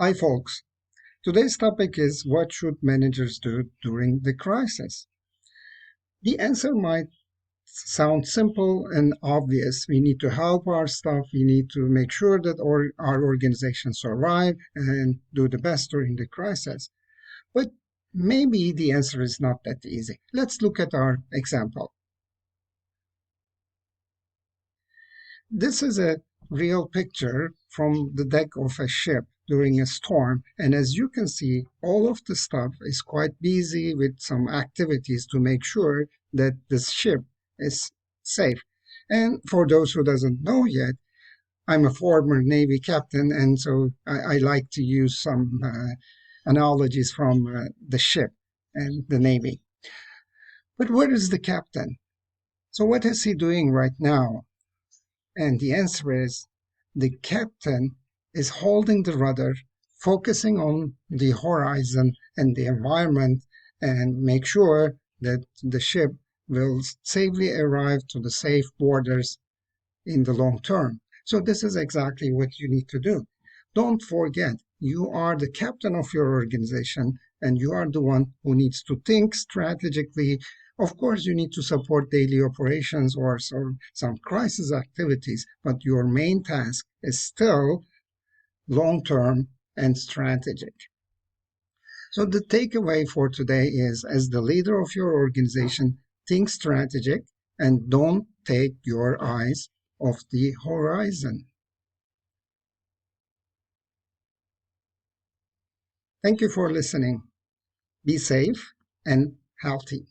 Hi, folks. Today's topic is what should managers do during the crisis? The answer might sound simple and obvious. We need to help our staff. We need to make sure that our organization survive and do the best during the crisis. But maybe the answer is not that easy. Let's look at our example. This is a real picture from the deck of a ship during a storm. And as you can see, all of the stuff is quite busy with some activities to make sure that the ship is safe. And for those who doesn't know yet, I'm a former Navy captain, and so I like to use some analogies from the ship and the Navy. But where is the captain? So what is he doing right now? And the answer is the captain is holding the rudder, focusing on the horizon and the environment, and make sure that the ship will safely arrive to the safe borders in the long term. So this is exactly what you need to do. Don't forget, you are the captain of your organization, and you are the one who needs to think strategically. Of course, you need to support daily operations or some crisis activities, but your main task is still long-term and strategic. So the takeaway for today is, as the leader of your organization, think strategic and don't take your eyes off the horizon. Thank you for listening. Be safe and healthy.